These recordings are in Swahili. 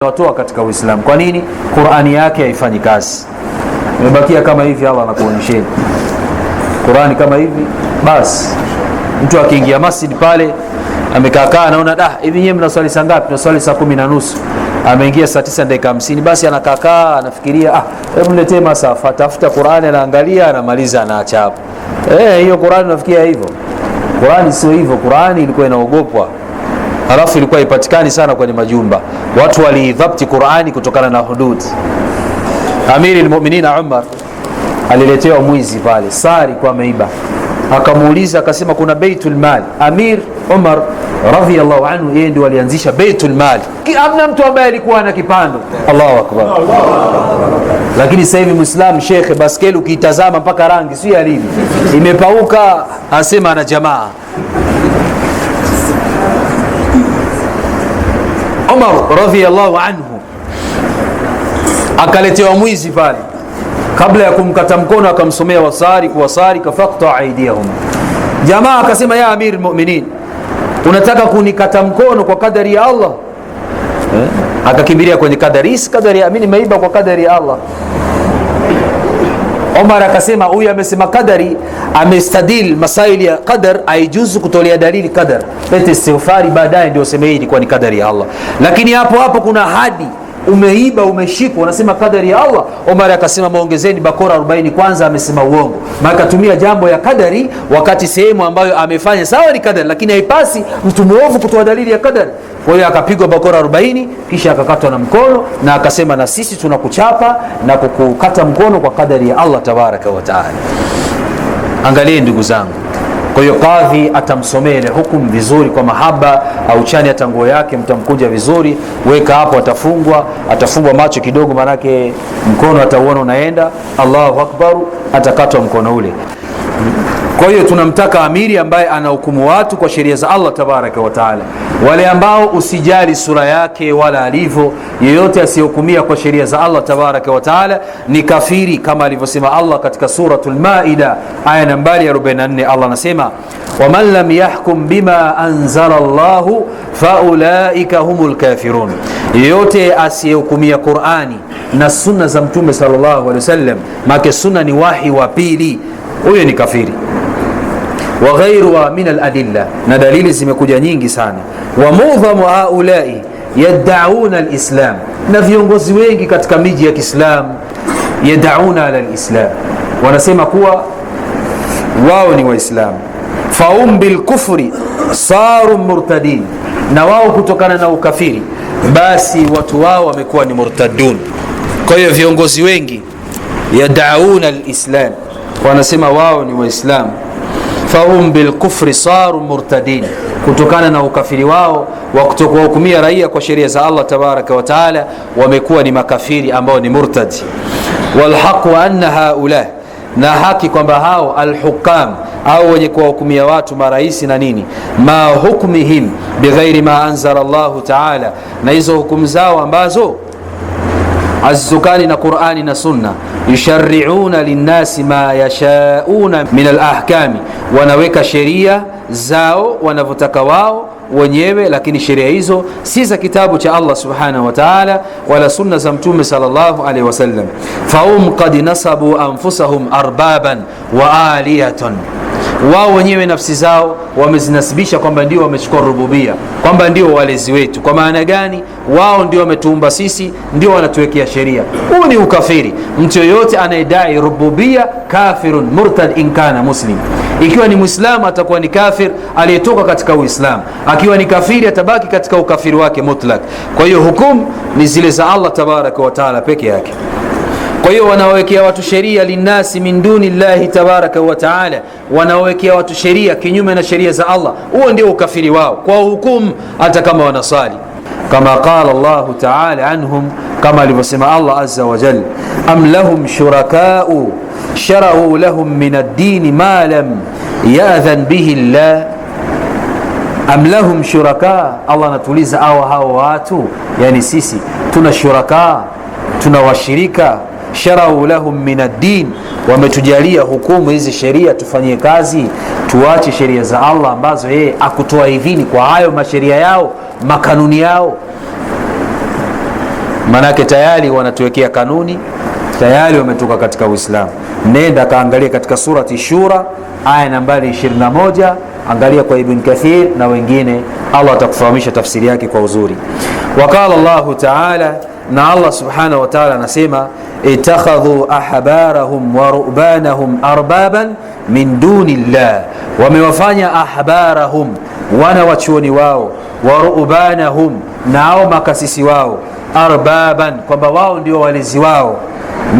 watoa katika Uislamu. Kwa nini? Qur'ani yake haifanyi kazi. Imebakia kama hivi, Allah anakuonyesheni. Qur'ani kama hivi, basi mtu akiingia masjid pale amekaa anaona hivi nyewe mnaswali saa ngapi? Tunaswali saa 10:30. Ameingia saa 9 dakika 50, basi anakaa anafikiria hebu niletee masafa, tafuta Qur'ani, anaangalia, anamaliza, anaacha hapo. Hiyo Qur'ani unafikia hivyo? Qur'ani sio hivyo. Qur'ani ilikuwa inaogopwa. Halafu ilikuwa ipatikani sana kwenye majumba. Watu walidhabti Qur'ani kutokana na hudud. Amiri al-Mu'minin Umar aliletewa mwizi pale, sari kwa ameiba. Akamuuliza, akasema kuna Baitul Mal. Amir Umar radhiyallahu anhu yeye ndio alianzisha Baitul Mal. Hamna mtu ambaye alikuwa na kipando. Allahu akbar. Lakini sasa hivi Muislam shekhe, baskeli ukitazama mpaka rangi si alivyo, imepauka, asema ana jamaa. Umar radhiyallahu anhu akaletewa mwizi pale, kabla ya kumkata mkono akamsomea wasari kafaqta aidiyahum. Jamaa akasema, ya Amir al-Mu'minin, unataka kunikata mkono kwa kadari ya Allah? Akakimbilia kwenye kadari ya mimi nimeiba kwa kadari ya Allah. Umar akasema, huyu amesema kadari, amestadil masaili ya qadar, haijuzu kutolea dalili qadar. Lete istighfari baadaye ndio useme hii ilikuwa ni kadari ya Allah. Lakini hapo kuna hadi, umeiba, umeshikwa, unasema kadari ya Allah. Umar akasema, maongezeni bakora 40 kwanza, amesema uongo. Maana tumia jambo ya kadari wakati sehemu ambayo amefanya sawa ni kadari, lakini haipasi mtu muovu kutoa dalili ya kadari. Kwa hiyo akapigwa bakora 40, kisha akakatwa na mkono, na akasema, na sisi tunakuchapa na kukukata mkono kwa kadari ya Allah tabaraka wa taala. Angalie ndugu zangu. Kwa hiyo kadhi atamsomea ile hukumu vizuri kwa mahaba, au chani hata nguo yake, mtamkunja vizuri, weka hapo, atafungwa macho kidogo, manake mkono atauona unaenda. Allahu akbar, atakatwa mkono ule. Kwa hiyo tunamtaka amiri ambaye anahukumu watu kwa sheria za Allah tabaraka wa taala. Wale ambao usijali sura yake wala alivyo, yeyote asiyehukumia kwa sheria za Allah tabaraka wa taala ni kafiri, kama alivyosema Allah katika suratul Maida aya nambari 44. Allah anasema, waman lam yahkum bima anzala Allahu faulaika humul kafirun. Yeyote asiyehukumia Qur'ani na sunna za Mtume sallallahu alaihi wasallam, maana sunna ni wahi wa pili, huyo ni kafiri. Wa ghayruha min al-adilla, na dalili zimekuja nyingi sana. Wa mudhamu haulai yad'auna al-islam, na viongozi wengi katika miji ya Kiislamu yad'auna ala al-islam, wanasema kuwa wao ni waislamu. Faum bil kufri saru murtadin, na wao kutokana na ukafiri basi watu wao wamekuwa ni murtadun. Kwa hiyo viongozi wengi yad'auna al-islam, wanasema wao ni waislamu. Fahum bil kufri saru murtadin, kutokana na ukafiri wao wa kutokuhukumia raia kwa sheria za Allah tabaraka wa taala, wamekuwa ni makafiri ambao ni murtadi. Wal haqu anna haula, na haki kwamba hao alhukam au wenye kuwahukumia watu maraisi na nini, ma hukmihim bighairi ma anzala Allah taala, na hizo hukumu zao ambazo azukani na Qur'ani na Sunna, yusharri'una linnasi ma yashauna min alahkami, wanaweka sheria zao wanavyotaka wao wenyewe, lakini sheria hizo si za kitabu cha Allah subhanahu wa ta'ala wala sunna za Mtume sallallahu alaihi wasallam. Fahum qad nasabu anfusahum arbaban wa aliyatan, wao wenyewe nafsi zao wamezinasibisha kwamba ndio wamechukua rububia, kwamba ndio walezi wetu. Kwa maana gani? Wao ndio wametuumba sisi, ndio wanatuwekea sheria. Huu ni ukafiri. Mtu yoyote anayedai rububia kafirun murtad in kana muslim. Ikiwa ni Muislamu atakuwa ni kafir aliyetoka katika Uislamu, akiwa ni kafiri atabaki katika ukafiri wake mutlak. Kwa hiyo hukumu ni zile za Allah tabaraka wa taala peke yake. Kwa hiyo wanawekea watu sheria linnasi min duni llahi tabaraka wa taala, wanawekea watu sheria kinyume na sheria za Allah. Huo ndio ukafiri wao kwa hukumu, hata kama wanasali. Kama qala Allah taala anhum, kama alivyosema Allah azza wa jalla, am lahum shurakau sharau lahum min ad-din ma lam ya'dhan bihi Allah. Am lahum shuraka, Allah anatuliza hao watu, yani sisi tuna shuraka, tuna washirika. Sharau lahum min ad-din, wametujalia hukumu hizi sheria tufanyie kazi, tuache sheria za Allah ambazo yeye akutoa idhini kwa hayo masheria yao, makanuni yao. Manake tayari wanatuwekea kanuni, tayari wametoka katika Uislamu. Nenda kaangalia katika surati Shura aya nambari 21, angalia kwa Ibn Kathir na wengine, Allah atakufahamisha tafsiri yake kwa uzuri. Waqala Allahu ta'ala, na Allah subhanahu wa ta'ala anasema, itakhadhu ahbarahum wa rubanahum arbaban min dunillah, wamewafanya ahbarahum, wana wachuoni wao, wa rubanahum, nao makasisi wao, arbaban, kwamba wao ndio walezi wao,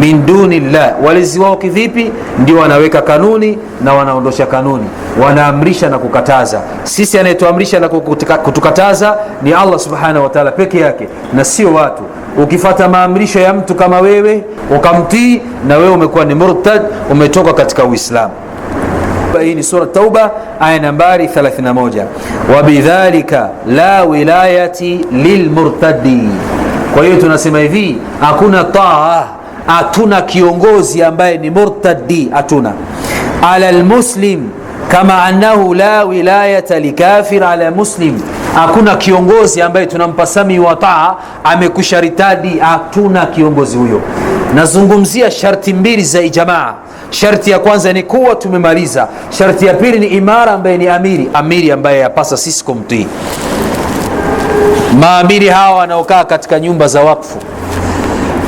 min dunillah, walezi wao kivipi? Ndio wanaweka kanuni na wanaondosha kanuni, wanaamrisha na kukataza. Sisi anayetuamrisha na kutukataza ni Allah subhanahu wa ta'ala peke yake, na sio watu. Ukifata maamrisho ya mtu kama wewe ukamtii, na wewe umekuwa ni murtad, umetoka katika Uislamu. Hii ni sura Tauba aya nambari 31, wabidhalika la wilayati lilmurtadi. Kwa hiyo tunasema hivi, hakuna taa, hatuna kiongozi ambaye ni murtadi, hatuna. Ala almuslim kama annahu la wilayata likafir ala muslim, hakuna kiongozi ambaye tunampa sami wa taa amekusharitadi, hatuna kiongozi huyo. Nazungumzia sharti mbili za ijamaa. Sharti ya kwanza ni kuwa tumemaliza. Sharti ya pili ni imara, ambaye ni amiri ambaye yapasa sisi kumtii. Maamiri hawa wanaokaa katika nyumba za wakfu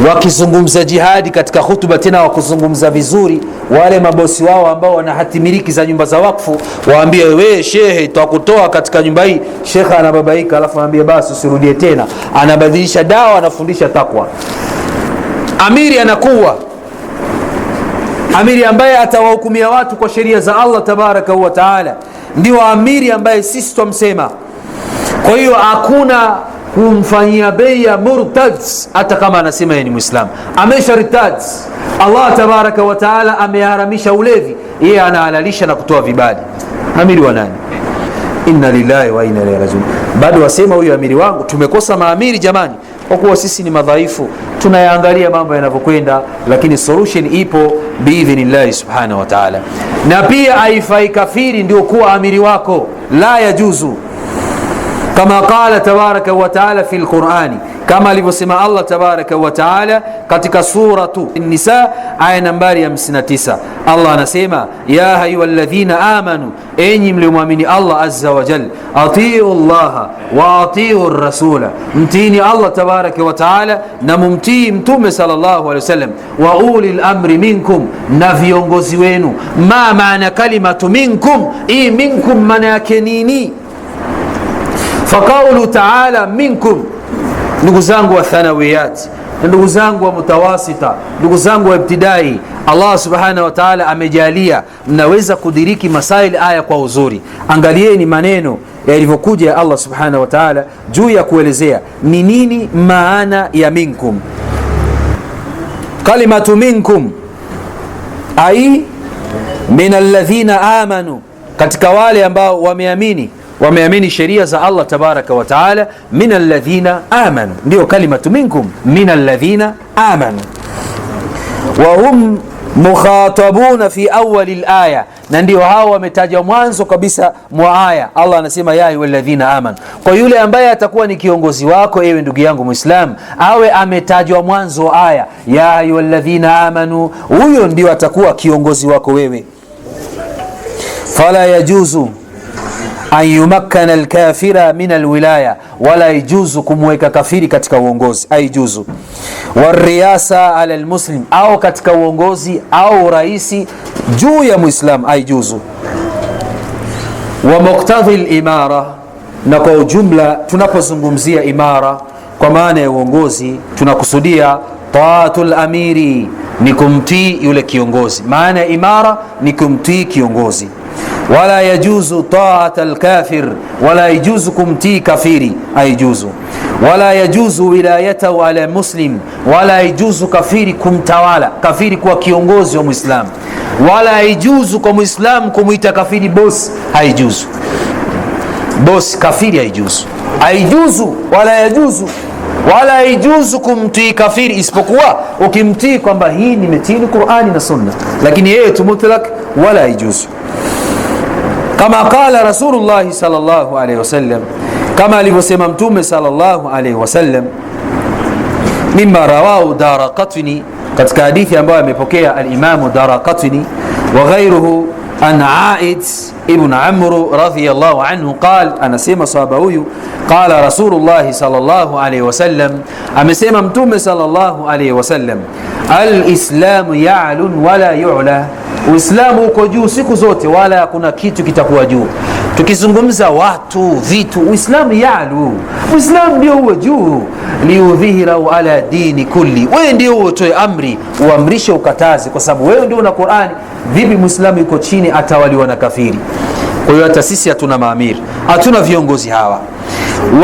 wakizungumza jihadi katika hutuba, tena wakuzungumza vizuri, wale mabosi wao ambao wana hati miliki za nyumba za wakfu waambie, wewe shehe, tutakutoa katika nyumba hii. Shekha anababaika, alafu anaambia basi usirudie tena, anabadilisha dawa, anafundisha takwa. Amiri anakuwa amiri ambaye atawahukumia watu kwa sheria za Allah tabaraka wa taala, ndio amiri ambaye sisi tumsema. Kwa hiyo hakuna kumfanyia bei ya murtad, hata kama anasema yeye ni Muislamu. Amesharitad. Allah tabaraka wa taala ameharamisha ulevi, yeye anahalalisha na kutoa vibali. Amiri wa nani? Inna lillahi wa inna ilaihi rajiun. Bado wasema huyu amiri wangu. Tumekosa maamiri jamani, kwa kuwa sisi ni madhaifu, tunayaangalia mambo yanavyokwenda, lakini solution ipo biidhnillahi subhanahu wa ta'ala. Na pia haifai kafiri ndio kuwa amiri wako, la yajuzu, kama qala tabaraka wa ta'ala fi alqur'ani, kama alivyosema Allah tabaraka wa ta'ala katika suratu An-Nisa aya nambari 59. Allah anasema, ya ayyuhalladhina amanu, enyi mliomwamini Allah azza wa jalla, atiu Allah wa atiu rasula, mtini Allah tabaraka wa ta'ala na mumtii mtume sallallahu alaihi wasallam, wa ulil amri minkum, na viongozi wenu. Ma maana kalimatu minkum? Hii minkum maana yake nini? Faqaulu ta'ala minkum, ndugu zangu wa thanawiyat, ndugu zangu wa mutawasita, ndugu zangu wa ibtidai, Allah subhanahu wa ta'ala amejalia mnaweza kudiriki masaili aya kwa uzuri. Angalieni maneno yalivyokuja ya Allah subhanahu wa ta'ala juu ya kuelezea ni nini maana ya minkum. Kalimatu minkum ai min alladhina amanu, katika wale ambao wameamini sheria za Allah tabaraka wa taala. Min alladhina amanu, ndio kalimatu minkum, min alladhina amanu. Wa hum mukhatabuna fi awwal alaya, na ndio hao wametajwa mwanzo kabisa mwa aya. Allah anasema ya ayyuhalladhina amanu. Kwa yule ambaye atakuwa ni kiongozi wako, ewe ndugu yangu Muislam, awe ametajwa mwanzo wa aya ya ayyuhalladhina amanu, huyo ndio atakuwa kiongozi wako wewe. Fala yajuzu an yumakkana alkafira min alwilaya, wala ijuzu kumweka kafiri katika uongozi, aijuzu. Wariyasa ala almuslim, au katika uongozi au raisi juu ya Muislam, aijuzu. Wa muqtadhi alimara, na kwa ujumla tunapozungumzia imara kwa maana ya uongozi tunakusudia taatul amiri, ni kumtii yule kiongozi. Maana ya imara ni kumtii kiongozi. Wala yajuzu ta'at al-kafir, wala yajuzu kumtii kafiri, aijuzu. Wala yajuzu wilayatahu ala muslim, wala yajuzu kafiri kumtawala, kafiri kuwa kiongozi wa Muislam. Wala yajuzu kwa Muislam kumuita kafiri boss, haijuzu. Boss kafiri haijuzu, haijuzu. Wala yajuzu, wala haijuzu kumtii kafiri, isipokuwa ukimtii kwamba hii nimetii Qur'ani na Sunna, lakini yeye tu mutlak, wala haijuzu. Kama qala Rasulullah sallallahu alayhi wasallam, kama alivyosema mtume sallallahu alayhi wasallam, mimma rawahu Daraqutni, katika hadithi ambayo amepokea al-Imam Daraqutni wa ghayruhu an Aid ibn Amr radhiyallahu anhu qala, anasema sahaba huyu, qala Rasulullah sallallahu alayhi wasallam, amesema mtume sallallahu alayhi wasallam, al-islamu ya'lun wala yu'la, Uislamu uko juu siku zote wala hakuna kitu kitakuwa juu. Tukizungumza watu, vitu, Uislamu ya'lu, Uislamu ndio uwe juu. Liudhihirahu ala dini kulli, wewe ndio utoe amri, uamrishe, ukataze, kwa sababu wewe ndio una Qur'ani. Vipi Muislamu yuko chini atawaliwa na kafiri? Kwa hiyo hata sisi hatuna maamiri, hatuna viongozi hawa.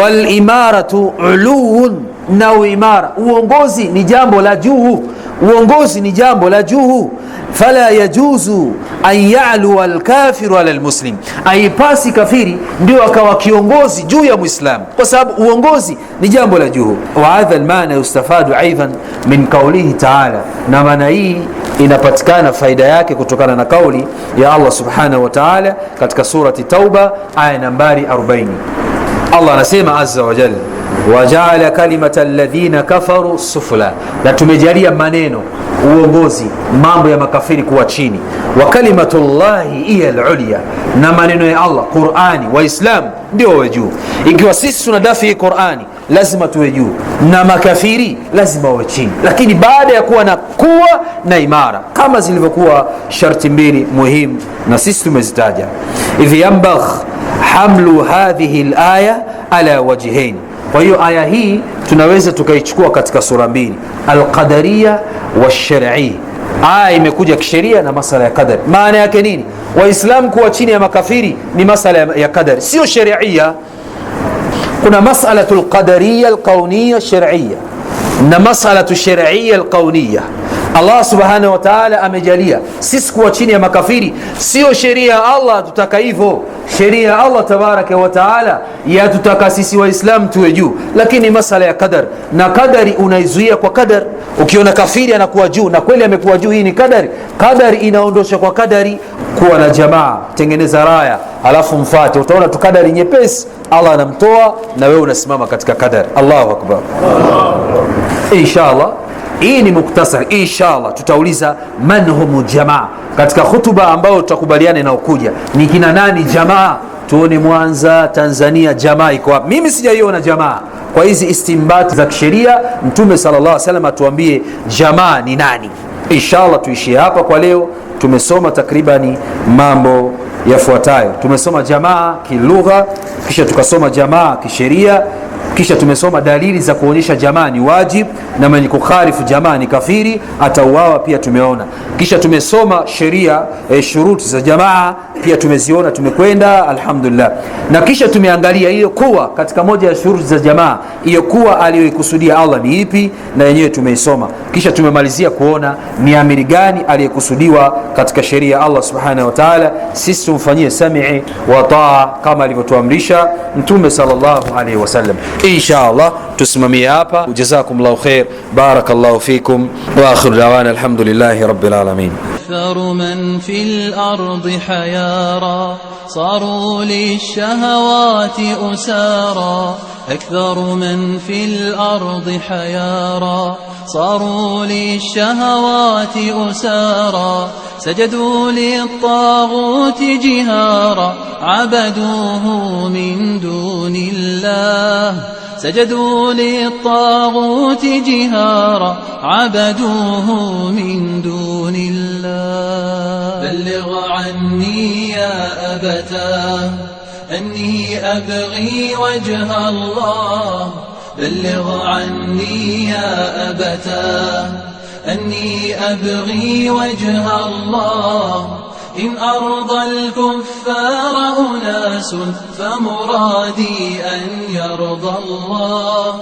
Wal imaratu uluun, na uimara, uongozi ni jambo la juu, uongozi ni jambo la juu. Fala yajuzu an ya'lu al-kafiru ala al-muslim, aipasi kafiri ndio akawa kiongozi juu ya Muislamu, kwa sababu uongozi ni jambo la juu. Wa hadha al-maana yustafadu aidan min qawlihi ta'ala, na maana hii inapatikana faida yake kutokana na kauli ya Allah subhanahu wa ta'ala katika surati Tauba aya nambari 40. Allah anasema azza wa jalla, waja'ala kalimata alladhina kafaru sufla, na tumejalia maneno, uongozi, mambo ya makafiri kuwa chini. Wa kalimatullahi hiya al-ulya, na maneno ya Allah, Qur'ani, Waislamu ndio wawe juu. Ikiwa sisi tunadafi Qur'ani, lazima tuwe juu, na makafiri lazima wawe chini, lakini baada ya kuwa na kuwa na imara, kama zilivyokuwa sharti mbili muhimu na sisi tumezitaja. Idh yanbagh hamlu hadhihi al-aya ala wajhain. Kwa hiyo aya hii tunaweza tukaichukua katika sura mbili, al-qadariyya wash-shar'iyya. Aya imekuja kisheria na masala ya qadar. Maana yake nini? Waislamu kuwa chini ya makafiri ni masala ya qadar, sio sharia. Kuna mas'alatul qadariyya al-kawniyya shar'iyya na mas'alatu shar'iyya al-kawniyya. Allah subhanahu wa ta'ala amejalia sisi kuwa chini ya makafiri, sio sheria ya Allah tutaka hivyo. Sheria ya Allah tabaraka wa ta'ala yatutaka sisi Waislamu tuwe juu, lakini masala ya qadar, na qadari unaizuia kwa qadar. Ukiona kafiri anakuwa juu na kweli amekuwa juu, hii ni qadari. Qadari inaondosha kwa qadari. Kuwa na jamaa, tengeneza raya, alafu mfate, utaona tu qadari nyepesi, Allah anamtoa na wewe unasimama katika qadar. Allahu akbar. Inshallah hii ni muktasar. Inshallah tutauliza man humu jamaa katika hutuba ambayo tutakubaliana na ukuja ni kina nani jamaa. Tuone Mwanza, Tanzania, jamaa iko wapi? Mimi sijaiona jamaa. Kwa hizi istimbati za kisheria, Mtume sallallahu alaihi wasallam atuambie jamaa ni nani. Inshallah tuishie hapa kwa leo. Tumesoma takribani mambo yafuatayo. Tumesoma jamaa kilugha, kisha tukasoma jamaa kisheria, kisha tumesoma dalili za kuonyesha jamaa ni wajib, na mwenye kukhalifu jamaa ni kafiri, atauawa pia tumeona. Kisha tumesoma sheria, shuruti za jamaa pia tumeziona, tumekwenda alhamdulillah. Na kisha tumeangalia hiyo kuwa katika moja ya shuruti za jamaa, hiyo kuwa aliyoikusudia Allah ni ipi, na yenyewe tumeisoma. Kisha tumemalizia kuona ni amiri gani aliyekusudiwa katika sheria ya Allah subhanahu wa ta'ala. Sisi tumfanyie sam'i wa taa kama alivyotuamrisha Mtume sallallahu alaihi wasallam. Inshallah tusimamie hapa. Jazakumullahu khair, barakallahu fikum, wa akhiru da'wana alhamdulillahi rabbil alamin. أكثر من في الأرض حيارى صاروا للشهوات أسارى. أكثر من في الأرض حيارى صاروا للشهوات أسارى. سجدوا للطاغوت جهارا عبدوه من دون الله. سجدوا للطاغوت جهارا عبدوه من دون الله. بلغ عني يا أبتاه أني أبغي وجه الله. بلغ عني يا أبتاه أني أبغي وجه الله. إن أرضى الكفار أناس فمرادي أن يرضى الله.